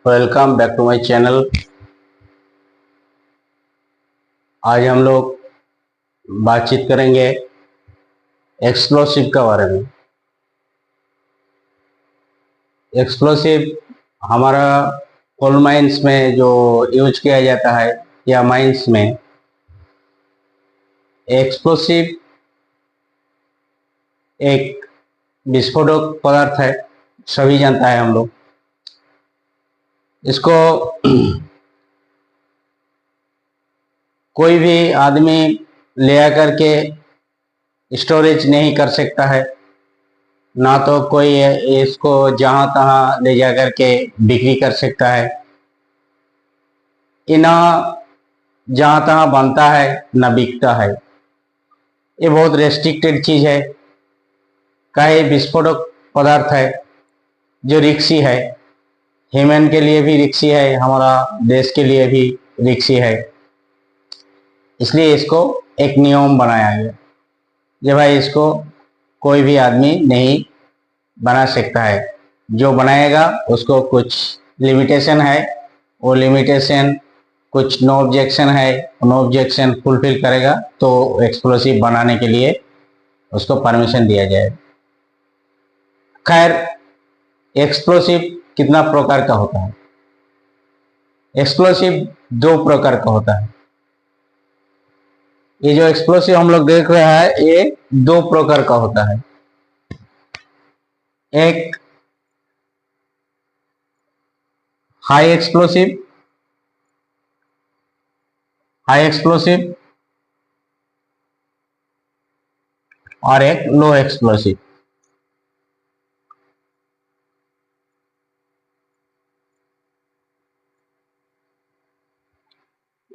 Welcome back to my channel. आज हम लोग बातचीत करेंगे एक्सप्लोसिव के बारे में। एक्सप्लोसिव हमारा कोल माइंस में जो यूज किया जाता है या माइंस में, एक्सप्लोसिव एक विस्फोटक पदार्थ है, सभी जानता है हम लोग। इसको कोई भी आदमी ले आकर के स्टोरेज नहीं कर सकता है, ना तो कोई इसको जहां तहां ले जाकर के बिक्री कर सकता है। ये ना जहां तहां बनता है ना बिकता है। ये बहुत रेस्ट्रिक्टेड चीज है, का ये विस्फोटक पदार्थ है जो रिक्सी है। ह्यूमन के लिए भी रिक्सी है, हमारा देश के लिए भी रिक्सी है। इसलिए इसको एक नियम बनाया गया कि भाई इसको कोई भी आदमी नहीं बना सकता है। जो बनाएगा उसको कुछ लिमिटेशन है, वो लिमिटेशन कुछ नो ऑब्जेक्शन है, नो ऑब्जेक्शन फुलफिल करेगा तो एक्सप्लोसिव बनाने के लिए उसको परमिशन दिया जाएगा। खैर, एक्सप्लोसिव कितना प्रकार का होता है? एक्सप्लोसिव दो प्रकार का होता है। ये जो एक्सप्लोसिव हम लोग देख रहे हैं ये दो प्रकार का होता है। एक हाई एक्सप्लोसिव और एक लो एक्सप्लोसिव।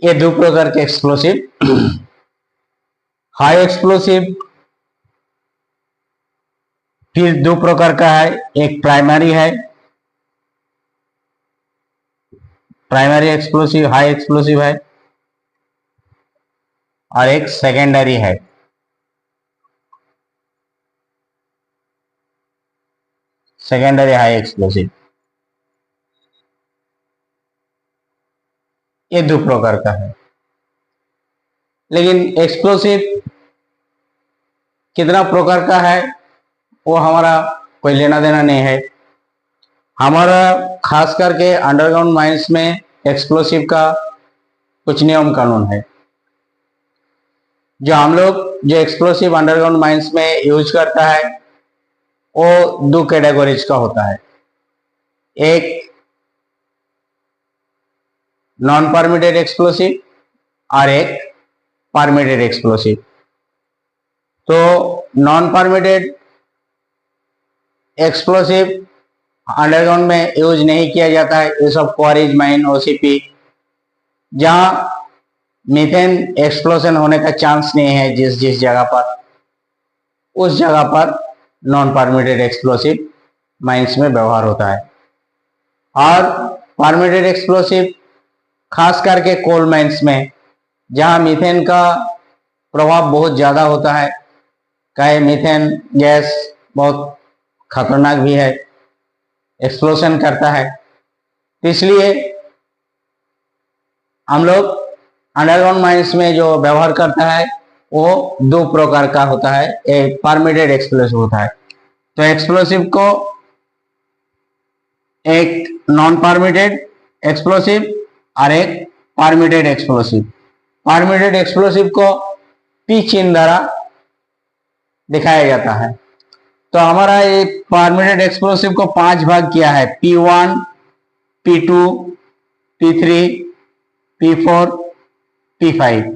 ये दो प्रकार के एक्सप्लोसिव। हाई एक्सप्लोसिव फिर दो प्रकार का है। एक प्राइमरी है, प्राइमरी एक्सप्लोसिव हाई एक्सप्लोसिव है, और एक सेकेंडरी है। Secondary high explosive. ये दो प्रकार का है। लेकिन एक्सप्लोसिव कितना प्रकार का है वो हमारा कोई लेना देना नहीं है। हमारा खास करके अंडरग्राउंड माइंस में एक्सप्लोसिव का कुछ नियम कानून है। जो हम लोग जो एक्सप्लोसिव अंडरग्राउंड माइंस में यूज करता है वो दो कैटेगरीज का होता है। एक नॉन परमिटेड एक्सप्लोसिव और एक परमिटेड एक्सप्लोसिव। तो नॉन परमिटेड एक्सप्लोसिव अंडरग्राउंड में यूज नहीं किया जाता है। ये सब क्वारीज, माइन, ओसीपी, जहां मीथेन एक्सप्लोजन होने का चांस नहीं है, जिस जिस जगह पर, उस जगह पर नॉन परमिटेड एक्सप्लोसिव माइंस में व्यवहार होता है। और परमिटेड एक्सप्लोसिव खास करके कोल माइंस में, जहां मीथेन का प्रभाव बहुत ज्यादा होता है। कहे मीथेन गैस बहुत खतरनाक भी है, एक्सप्लोजन करता है। इसलिए हम लोग अंडरग्राउंड माइंस में जो व्यवहार करता है वो दो प्रकार का होता है। एक परमिटेड एक्सप्लोसिव होता है। तो एक्सप्लोसिव को एक नॉन परमिटेड एक्सप्लोसिव और एक परमिटेड एक्सप्लोसिव। परमिटेड एक्सप्लोसिव को पी चिन्ह द्वारा दिखाया जाता है। तो हमारा ये परमिटेड एक्सप्लोसिव को 5 भाग किया है: P1, P2, P3, P4, P5।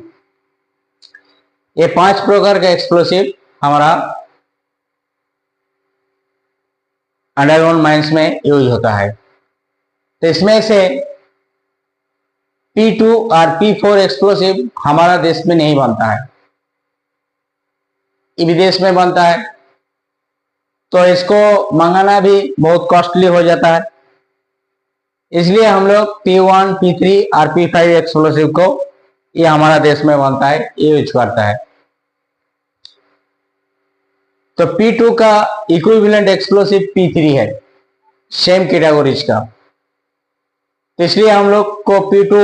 ये 5 प्रकार का एक्सप्लोसिव हमारा अंडरग्राउंड माइंस में यूज होता है। तो इसमें से P2 और P4 एक्सप्लोसिव हमारा देश में नहीं बनता है, ये विदेश में बनता है। तो इसको मंगाना भी बहुत कॉस्टली हो जाता है। इसलिए हम लोग P1, P3 और P5 एक्सप्लोसिव को, ये हमारा देश में बनता है, ये यूज करता है। तो P2 का इक्विवेलेंट एक्सप्लोसिव P3 है, सेम कैटेगरीज का। तो इसलिए हम लोग को P2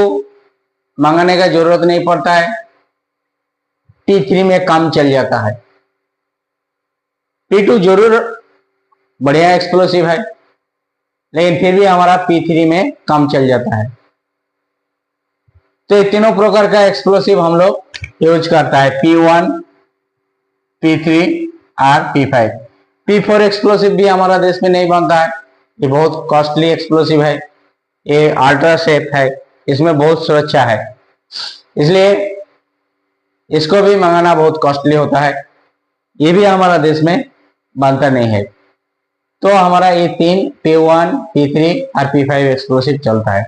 मंगाने का जरूरत नहीं पड़ता है, P3 में काम चल जाता है। P2 जरूर बढ़िया एक्सप्लोसिव है, लेकिन फिर भी हमारा P3 में काम चल जाता है। तो ये तीनों प्रकार का एक्सप्लोसिव हम लोग यूज करता है, P1, P3 और P5। P4 एक्सप्लोसिव भी हमारा देश में नहीं बनता है, ये बहुत कॉस्टली एक्सप्लोसिव है, ये अल्ट्रा सेफ है, इसमें बहुत सुरक्षा है, इसलिए इसको भी मंगाना बहुत कॉस्टली होता है, ये भी हमारा देश में बनता नहीं है। तो हमारा ये तीन P1, P3 और P5 एक्सप्लोसिव चलता है।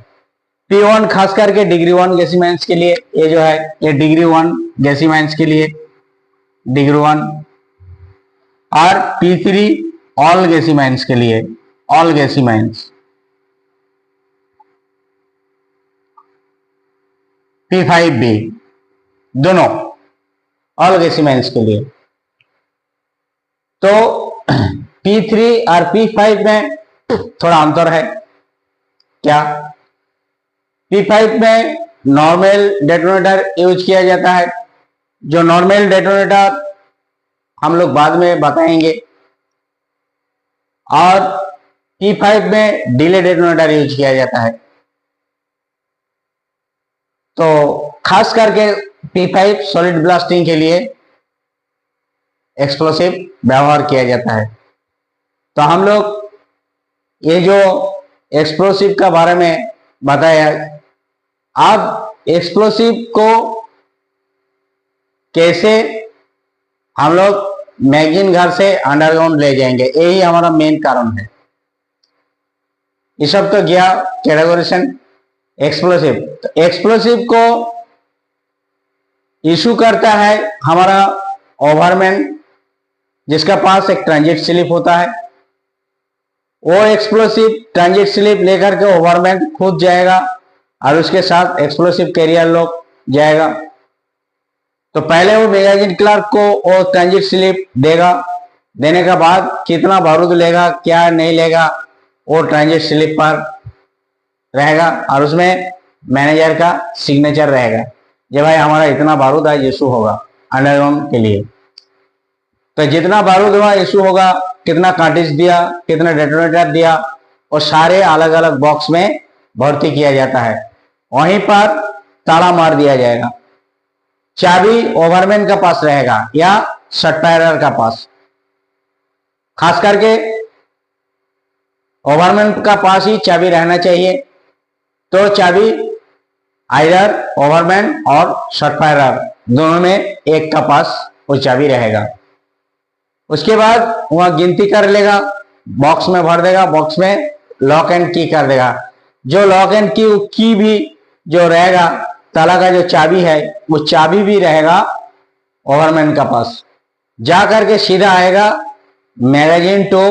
P1 खास करके डिग्री 1 गैसी माइंस के लिए, ये जो है ये डिग्री 1 गैसी माइंस के लिए, डिग्री 1, और P3 ऑल गैसी माइंस के लिए, ऑल गैसी माइंस। P5B दोनों ऑल गैसी माइंस के लिए। तो P3 और P5 में थोड़ा अंतर है। क्या? P5 में नॉर्मल डेटोनेटर यूज किया जाता है, जो नॉर्मल डेटोनेटर हम लोग बाद में बताएंगे, और P5 में डिले डेटोनेटर यूज किया जाता है। तो खास करके P5 सॉलिड ब्लास्टिंग के लिए एक्सप्लोसिव व्यवहार किया जाता है। तो हम लोग ये जो एक्सप्लोसिव का बारे में बताया, अब एक्सप्लोसिव को कैसे हम लोग मैगजीन घर से अंडरग्राउंड ले जाएंगे, यही हमारा मेन कारण है। ये सब तो गया कैटेगोराइजेशन एक्सप्लोसिव। तो एक्सप्लोसिव को इशू करता है हमारा ओवरमैन, जिसका पास एक ट्रांजिट स्लिप होता है। वो एक्सप्लोसिव ट्रांजिट स्लिप लेकर के ओवरमैन खुद जाएगा और उसके साथ एक्सप्लोसिव कैरियर लोग जाएगा। तो पहले वो मैगजीन क्लर्क को वो ट्रांजिट स्लिप देगा, देने के बाद कितना बारूद लेगा क्या नहीं लेगा वो ट्रांजिट स्लिप पर रहेगा, और उसमें मैनेजर का सिग्नेचर रहेगा, जब भाई हमारा इतना बारूद आज इशू होगा अंडरग्राउंड के लिए। तो जितना बारूद हुआ इशू होगा, कितना कार्टिज दिया, कितना डेटोनेटर दिया, और सारे अलग अलग बॉक्स में भर्ती किया जाता है। वहीं पर ताला मार दिया जाएगा। चाबी ओवरमैन का पास रहेगा या सटफायरर का पास। खास करके ओवरमैन का पास ही चाबी रहना चाहिए। तो चाबी आइदर ओवरमैन और सटफायरर दोनों में एक का पास वो चाबी रहेगा। उसके बाद वह गिनती कर लेगा, बॉक्स में भर देगा, बॉक्स में लॉक एंड की कर देगा। जो लॉक एंड की भी जो रहेगा, ताला का जो चाबी है वो चाबी भी रहेगा ओवरमैन का पास। जा करके सीधा आएगा magazine to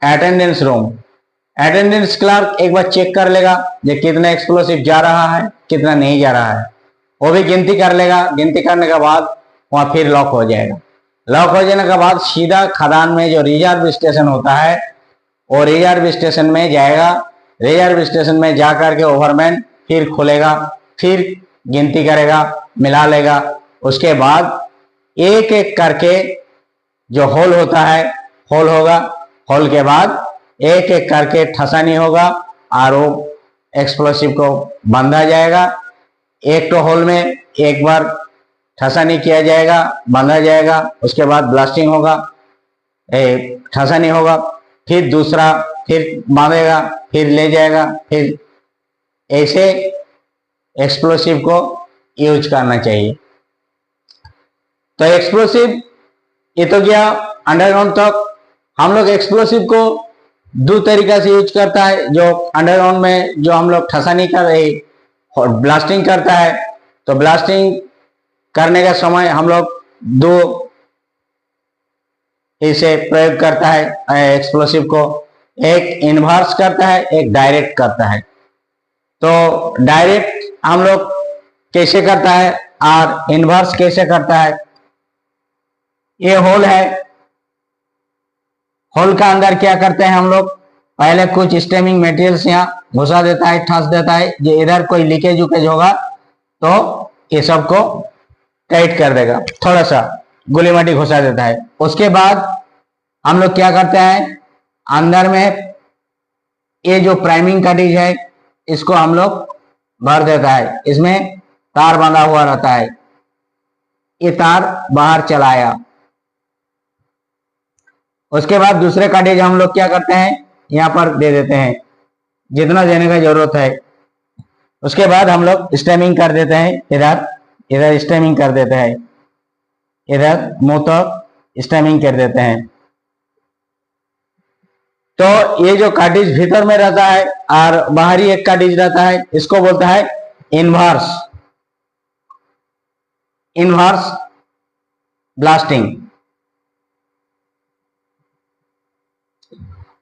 attendance room. Attendance clerk एक बार चेक कर लेगा ये कितना एक्सप्लोसिव जा रहा है कितना नहीं जा रहा है, वो भी गिनती कर लेगा। गिनती करने के बाद वहां फिर लॉक हो जाएगा। लॉक हो जाने के बाद सीधा खदान में जो रिजर्व स्टेशन होता है वो रिजर्व स्टेशन में जाएगा। रिजर्व स्टेशन में जा करके ओवरमैन फिर खोलेगा, फिर गिनती करेगा, मिला लेगा। उसके बाद एक एक करके जो होल होता है होल होगा, होल के बाद एक एक करके ठसानी होगा और वो एक्सप्लोसिव को बांधा जाएगा। एक तो होल में एक बार ठसानी किया जाएगा, बांधा जाएगा, उसके बाद ब्लास्टिंग होगा, ठसानी होगा, फिर दूसरा फिर बांधेगा, फिर ले जाएगा। फिर ऐसे एक्सप्लोसिव को यूज करना चाहिए। तो एक्सप्लोसिव ये तो गया अंडरग्राउंड तक। हम लोग एक्सप्लोसिव को दो तरीका से यूज करता है। जो अंडरग्राउंड में जो हम लोग ठसानी कर रहे ब्लास्टिंग करता है, तो ब्लास्टिंग करने का समय हम लोग दो इसे प्रयोग करता है एक्सप्लोसिव को। एक इनवर्स करता है, एक डायरेक्ट करता है। तो डायरेक्ट हम लोग कैसे करता है और इनवर्स कैसे करता है, ये होल है। होल का अंदर क्या करते हैं हम लोग, पहले कुछ स्टेमिंग मटेरियल्स यहाँ घुसा देता है, ठस देता है। ये इधर कोई लीकेज उकेज होगा तो ये सबको टाइट कर देगा, थोड़ा सा गुली माटी घुसा देता है। उसके बाद हम लोग क्या करते हैं, अंदर में ये जो प्राइमिंग कार्टिज है इसको हम लोग भर देता है। इसमें तार बंधा हुआ रहता है, ये तार बाहर चलाया। उसके बाद दूसरे कार्टिज हम लोग क्या करते हैं, यहाँ पर दे देते हैं जितना देने का जरूरत है। उसके बाद हम लोग स्टेमिंग कर देते हैं, इधर इधर स्टेमिंग कर देते हैं, इधर मुंह तक स्टेमिंग कर देते हैं। तो ये जो कार्टिज भीतर में रहता है और बाहरी एक कार्टिज रहता है, इसको बोलता है इनवर्स इनवर्स ब्लास्टिंग।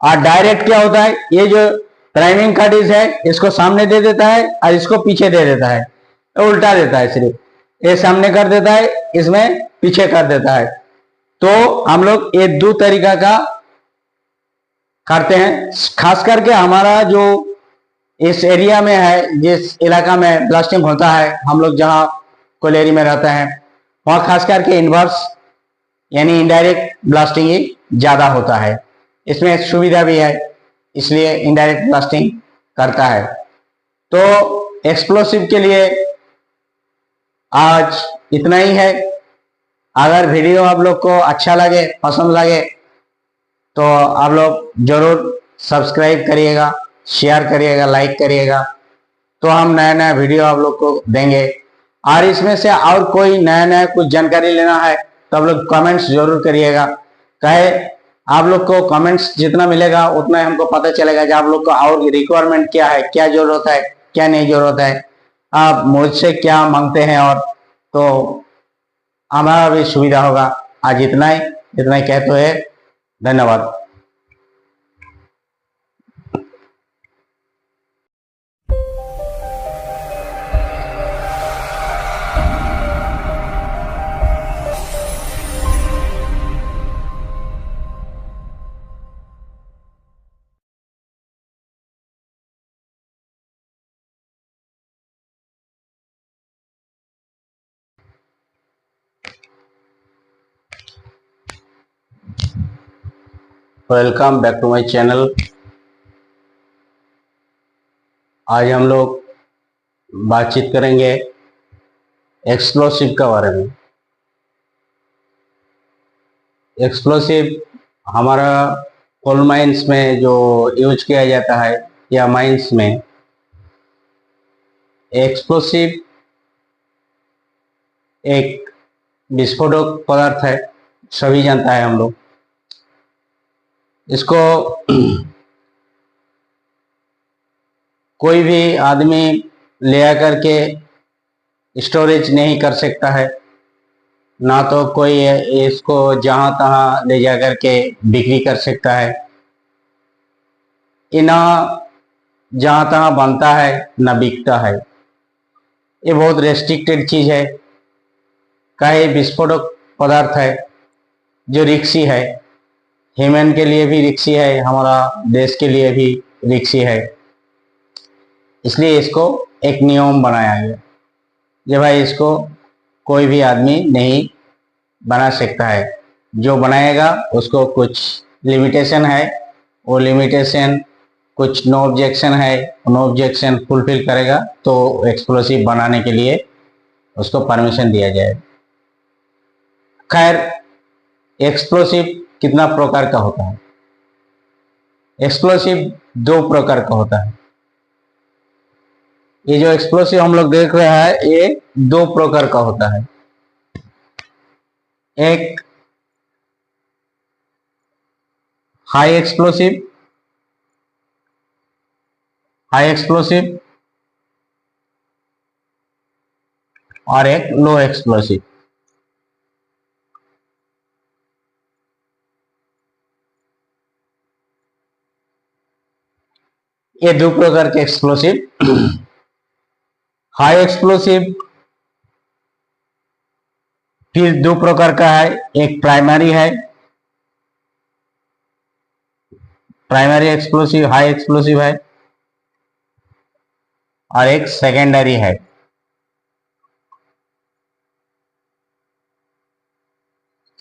और डायरेक्ट क्या होता है, ये जो प्राइमिंग कार्टिज है इसको सामने दे देता है और इसको पीछे दे देता है, उल्टा देता है। सिर्फ ये सामने कर देता है, इसमें पीछे कर देता है। तो हम लोग ये दो तरीका का करते हैं। खास करके हमारा जो इस एरिया में है, जिस इलाका में ब्लास्टिंग होता है, हम लोग जहाँ कोलेरी में रहते हैं वहाँ खास करके इनवर्स यानी इनडायरेक्ट ब्लास्टिंग ही ज्यादा होता है। इसमें सुविधा भी है, इसलिए इनडायरेक्ट ब्लास्टिंग करता है। तो एक्सप्लोसिव के लिए आज इतना ही है। अगर वीडियो आप लोग को अच्छा लगे, पसंद लगे, तो आप लोग जरूर सब्सक्राइब करिएगा, शेयर करिएगा, लाइक करिएगा। तो हम नया नया वीडियो आप लोग को देंगे। और इसमें से और कोई नया नया कुछ जानकारी लेना है तो आप लोग कमेंट्स जरूर करिएगा। कहे आप लोग को कमेंट्स जितना मिलेगा उतना ही हमको पता चलेगा कि आप लोग को और रिक्वायरमेंट क्या है, क्या जरूरत है, क्या नहीं जरूरत है, आप मुझसे क्या मांगते हैं, और तो हमारा भी सुविधा होगा। आज इतना ही कहते हुए धन्यवाद। Welcome back to my channel. आज हम लोग बातचीत करेंगे एक्सप्लोसिव के बारे में। एक्सप्लोसिव हमारा कोल माइंस में जो यूज किया जाता है या माइंस में, एक्सप्लोसिव एक विस्फोटक पदार्थ है, सभी जानता है हम लोग। इसको कोई भी आदमी ले आकर के स्टोरेज नहीं कर सकता है, ना तो कोई इसको जहां तहां ले जाकर के बिक्री कर सकता है। ये ना जहां तहां बनता है ना बिकता है। ये बहुत रेस्ट्रिक्टेड चीज है, कई विस्फोटक पदार्थ है जो रिक्सी है। ह्यूमन के लिए भी रिक्सी है, हमारा देश के लिए भी रिक्सी है। इसलिए इसको एक नियम बनाया गया कि भाई इसको कोई भी आदमी नहीं बना सकता है। जो बनाएगा उसको कुछ लिमिटेशन है, वो लिमिटेशन कुछ नो ऑब्जेक्शन है, नो ऑब्जेक्शन फुलफिल करेगा तो एक्सप्लोसिव बनाने के लिए उसको परमिशन दिया जाए। खैर, एक्सप्लोसिव कितना प्रकार का होता है? एक्सप्लोसिव दो प्रकार का होता है। ये जो एक्सप्लोसिव हम लोग देख रहे हैं ये दो प्रकार का होता है। एक हाई एक्सप्लोसिव और एक लो एक्सप्लोसिव। ये दो प्रकार के एक्सप्लोसिव। हाई एक्सप्लोसिव फिर दो प्रकार का है। एक प्राइमरी है, प्राइमरी एक्सप्लोसिव हाई एक्सप्लोसिव है, और एक सेकेंडरी है।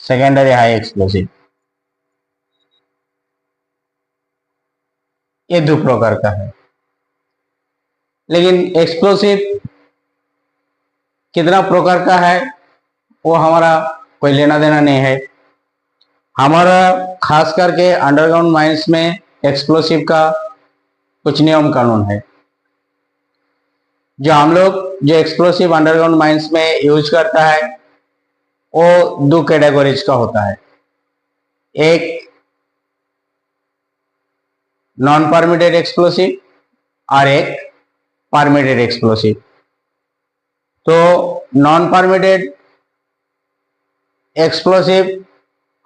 सेकेंडरी हाई एक्सप्लोसिव, ये दो प्रकार का है। लेकिन एक्सप्लोसिव कितना प्रकार का है वो हमारा कोई लेना देना नहीं है। हमारा खास करके अंडरग्राउंड माइंस में एक्सप्लोसिव का कुछ नियम कानून है। जो हम लोग जो एक्सप्लोसिव अंडरग्राउंड माइंस में यूज करता है वो दो कैटेगरीज का होता है। एक नॉन परमिटेड एक्सप्लोसिव और एक परमिटेड एक्सप्लोसिव। तो नॉन परमिटेड एक्सप्लोसिव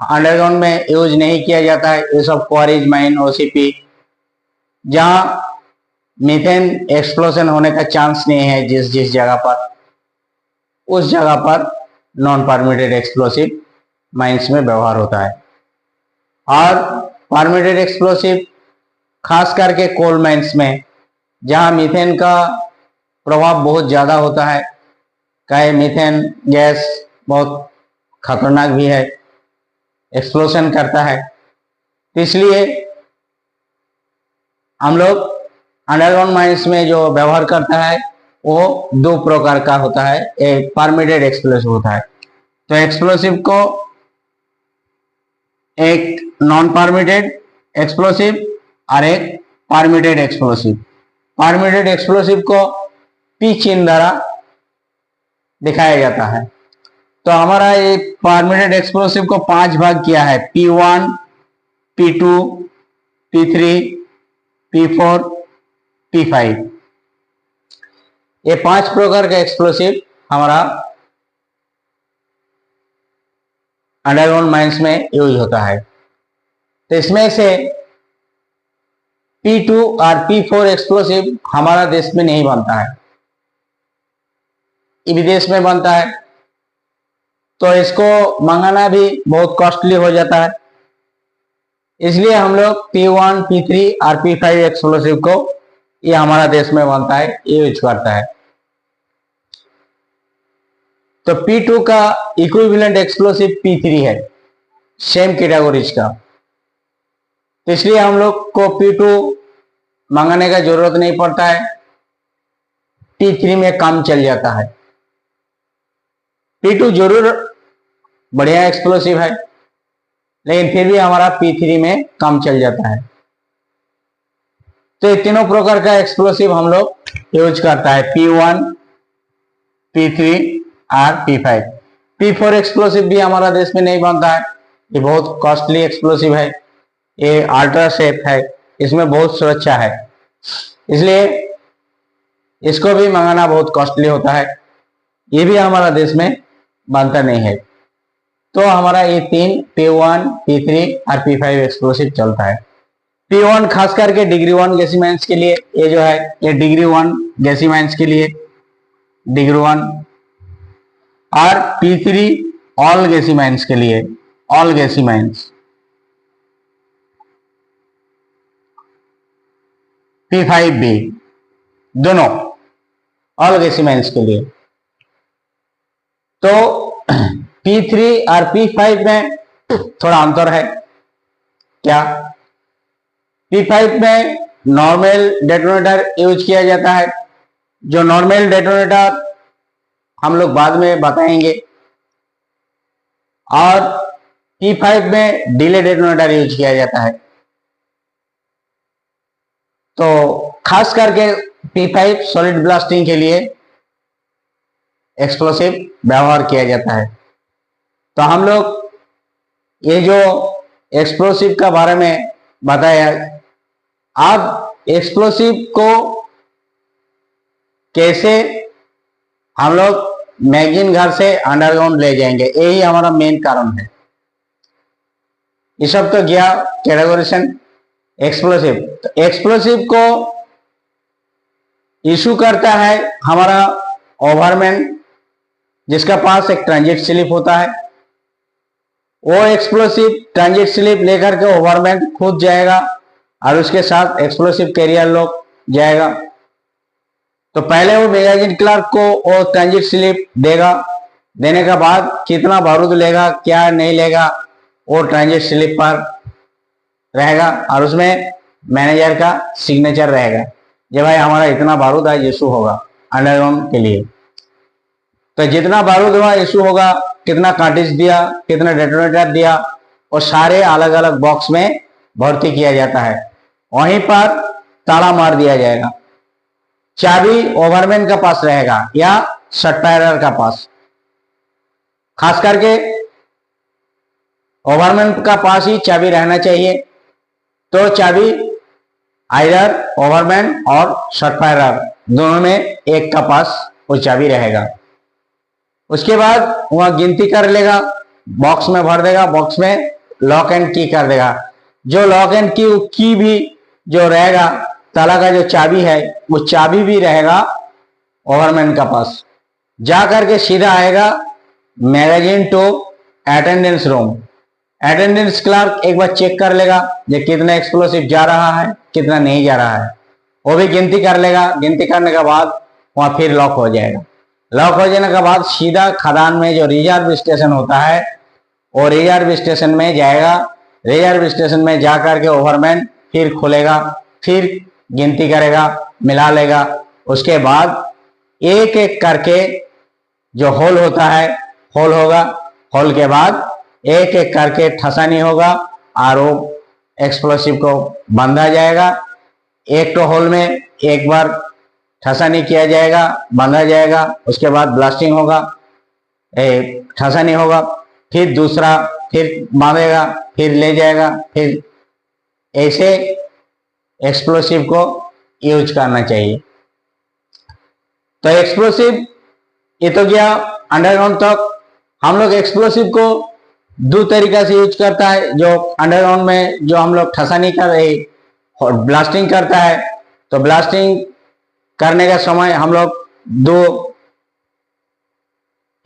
अंडरग्राउंड में यूज नहीं किया जाता है। ये सब क्वारीज, माइन, ओसीपी, जहां मीथेन एक्सप्लोजन होने का चांस नहीं है, जिस जिस जगह पर, उस जगह पर नॉन परमिटेड एक्सप्लोसिव माइंस में व्यवहार होता है। और परमिटेड एक्सप्लोसिव खास करके कोल माइंस में, जहां मीथेन का प्रभाव बहुत ज्यादा होता है। कहे मीथेन गैस बहुत खतरनाक भी है, एक्सप्लोजन करता है। तो इसलिए हम लोग अंडरग्राउंड माइंस में जो व्यवहार करता है वो दो प्रकार का होता है। एक परमिटेड एक्सप्लोसिव होता है। तो एक्सप्लोसिव को एक नॉन परमिटेड एक्सप्लोसिव और एक परमिटेड एक्सप्लोसिव। परमिटेड एक्सप्लोसिव को पी चिन्ह द्वारा दिखाया जाता है। तो हमारा ये परमिटेड एक्सप्लोसिव को 5 भाग किया है: P1, P2, P3, P4, P5। ये 5 प्रकार का एक्सप्लोसिव हमारा अंडरग्राउंड माइंस में यूज होता है। तो इसमें से P2 और P4 एक्सप्लोसिव हमारा देश में नहीं बनता है, ये विदेश में बनता है। तो इसको मंगाना भी बहुत कॉस्टली हो जाता है। इसलिए हम लोग P1, P3 और P5 एक्सप्लोसिव को, ये हमारा देश में बनता है, ये यूज करता है। तो P2 का इक्विवेलेंट एक्सप्लोसिव P3 है, सेम कैटेगरीज का। तो इसलिए हम लोग को P2 मंगाने का जरूरत नहीं पड़ता है, P3 में काम चल जाता है। P2 जरूर बढ़िया एक्सप्लोसिव है, लेकिन फिर भी हमारा P3 में काम चल जाता है। तो ये तीनों प्रकार का एक्सप्लोसिव हम लोग यूज करता है: P1, P3 और P5। P4 एक्सप्लोसिव भी हमारा देश में नहीं बनता है, ये बहुत कॉस्टली एक्सप्लोसिव है, ये अल्ट्रा सेफ है, इसमें बहुत सुरक्षा है, इसलिए इसको भी मंगाना बहुत कॉस्टली होता है, ये भी हमारा देश में बनता नहीं है। तो हमारा ये 3 P1, P3 और P5 एक्सप्लोसिव चलता है। P1 खास करके डिग्री 1 गैसीमाइंस के लिए, ये जो है ये डिग्री 1 गैसीमाइंस के लिए, डिग्री 1। और P3 ऑल गैसीमाइंस के लिए, ऑल गैसीमाइंस। P5 भी, दोनों ऑल गैसीमाइंस के लिए। तो P3 और P5 में थोड़ा अंतर है। क्या? P5 में नॉर्मल डेटोनेटर यूज किया जाता है। जो नॉर्मल डेटोनेटर हम लोग बाद में बताएंगे। और P5 में डिले डेटोनेटर यूज किया जाता है। तो खास करके P5 सॉलिड ब्लास्टिंग के लिए एक्सप्लोसिव व्यवहार किया जाता है। तो हम लोग ये जो एक्सप्लोसिव का बारे में बताया, अब एक्सप्लोसिव को कैसे हम लोग मैगजीन घर से अंडरग्राउंड ले जाएंगे, यही हमारा मेन कारण है। ये सब तो गया कैटेगराइजेशन एक्सप्लोसिव। तो एक्सप्लोसिव को इशू करता है हमारा ओवरमैन, जिसका पास एक ट्रांजिट स्लिप होता है। वो एक्सप्लोसिव ट्रांजिट स्लिप लेकर के ओवरमैन खुद जाएगा और उसके साथ एक्सप्लोसिव कैरियर लोग जाएगा। तो पहले वो मैगजीन क्लर्क को वो ट्रांजिट स्लिप देगा, देने के बाद कितना बारूद लेगा क्या नहीं लेगा वो ट्रांजिट स्लिप पर रहेगा और उसमें मैनेजर का सिग्नेचर रहेगा, जे भाई हमारा इतना बारूद आज इशू होगा अंडरग्राउंड के लिए। तो जितना बारूद हुआ इशू होगा, कितना कार्टिज दिया, कितना डेटोनेटर दिया, और सारे अलग अलग बॉक्स में भर्ती किया जाता है। वहीं पर ताला मार दिया जाएगा। चाबी ओवरमैन का पास रहेगा या सटफायरर का पास, खास करके ओवरमैन का पास ही चाबी रहना चाहिए। तो चाबी आइदर ओवरमैन और सटफायरर दोनों में एक का पास वो चाबी रहेगा। उसके बाद वह गिनती कर लेगा, बॉक्स में भर देगा, बॉक्स में लॉक एंड की कर देगा। जो लॉक एंड की भी जो रहेगा, ताला का जो चाबी है वो चाबी भी रहेगा ओवरमैन का पास। जा करके सीधा आएगा magazine to attendance room. Attendance clerk एक बार चेक कर लेगा ये कितना एक्सप्लोसिव जा रहा है कितना नहीं जा रहा है, वो भी गिनती कर लेगा। गिनती करने के बाद वहां फिर लॉक हो जाएगा। लॉक हो जाने के बाद सीधा खदान में जो रिजर्व स्टेशन होता है वो रिजर्व स्टेशन में जाएगा। रिजर्व स्टेशन में जा करके ओवरमैन फिर खोलेगा, फिर गिनती करेगा, मिला लेगा। उसके बाद एक एक करके जो होल होता है होल होगा, होल के बाद एक एक करके ठसानी होगा और वो एक्सप्लोसिव को बांधा जाएगा। एक तो होल में एक बार ठसानी किया जाएगा, बांधा जाएगा, उसके बाद ब्लास्टिंग होगा, ठसानी होगा, फिर दूसरा फिर बांधेगा, फिर ले जाएगा, फिर ऐसे एक्सप्लोसिव को यूज करना चाहिए। तो एक्सप्लोसिव ये तो गया अंडरग्राउंड तक। हम लोग एक्सप्लोसिव को दो तरीका से यूज करता है। जो अंडरग्राउंड में जो हम लोग ठसानी कर रहे ब्लास्टिंग करता है, तो ब्लास्टिंग करने का समय हम लोग दो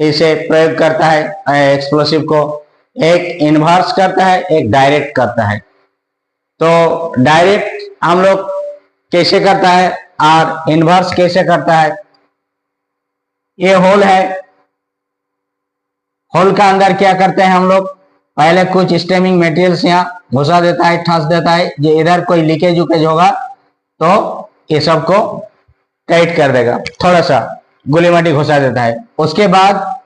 इसे प्रयोग करता है एक्सप्लोसिव को। एक इनवर्स करता है, एक डायरेक्ट करता है। तो डायरेक्ट हम लोग कैसे करता है और इनवर्स कैसे करता है, ये होल है। होल का अंदर क्या करते हैं हम लोग, पहले कुछ स्टेमिंग मटेरियल्स यहाँ घुसा देता है, ठस देता है। जो इधर कोई लीकेज उकेज होगा तो ये सब को टाइट कर देगा, थोड़ा सा गोली माटी घुसा देता है। उसके बाद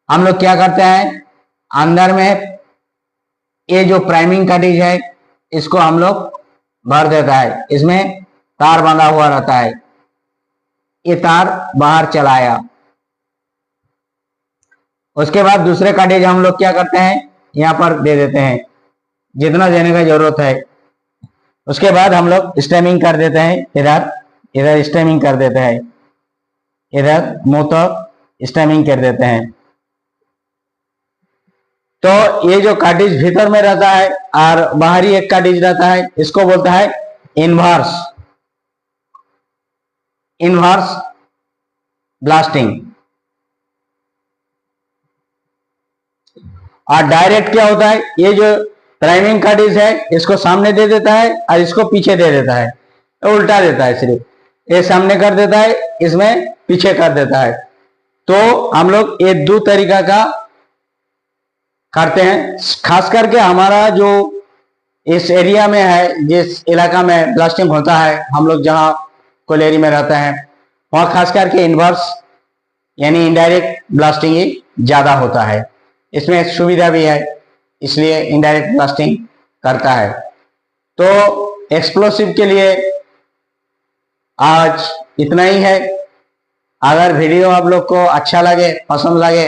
हम लोग क्या करते हैं, अंदर में ये जो प्राइमिंग कार्टिज है इसको हम लोग भर देता है। इसमें तार बंधा हुआ रहता है, ये तार बाहर चलाया। उसके बाद दूसरे कार्टिज हम लोग क्या करते हैं, यहाँ पर दे देते हैं जितना देने का जरूरत है। उसके बाद हम लोग स्टेमिंग कर देते हैं, इधर इधर स्टेमिंग कर देते हैं, इधर मुंह तक स्टेमिंग कर देते हैं। तो ये जो कार्टिज भीतर में रहता है और बाहरी एक कार्टिज रहता है, इसको बोलता है इनवर्स ब्लास्टिंग। और डायरेक्ट क्या होता है, ये जो प्राइमिंग कार्टिज है इसको सामने दे देता है और इसको पीछे दे देता है, उल्टा देता है। सिर्फ ये सामने कर देता है, इसमें पीछे कर देता है। तो हम लोग ये दो तरीका का करते हैं। खास करके हमारा जो इस एरिया में है, जिस इलाका में ब्लास्टिंग होता है, हम लोग जहाँ कोलेरी में रहते हैं वहाँ खास करके इनवर्स यानी इनडायरेक्ट ब्लास्टिंग ही ज्यादा होता है। इसमें सुविधा भी है, इसलिए इनडायरेक्ट ब्लास्टिंग करता है। तो एक्सप्लोसिव के लिए आज इतना ही है। अगर वीडियो आप लोग को अच्छा लगे, पसंद लगे,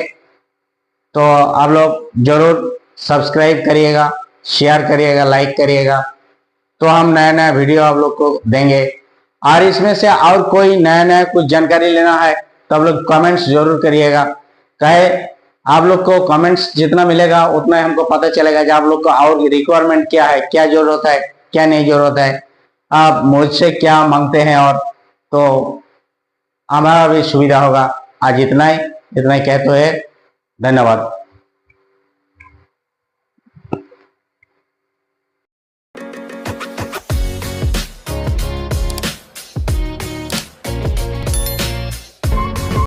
तो आप लोग जरूर सब्सक्राइब करिएगा, शेयर करिएगा, लाइक करिएगा। तो हम नया नया वीडियो आप लोग को देंगे। और इसमें से और कोई नया नया कुछ जानकारी लेना है तो आप लोग कमेंट्स जरूर करिएगा। कहे आप लोग को कमेंट्स जितना मिलेगा उतना हमको पता चलेगा कि आप लोग को और रिक्वायरमेंट क्या है, क्या जरूरत है, क्या नहीं जरूरत है, आप मुझसे क्या मांगते हैं, और तो हमारा भी सुविधा होगा। आज इतना ही कहते हुए धन्यवाद।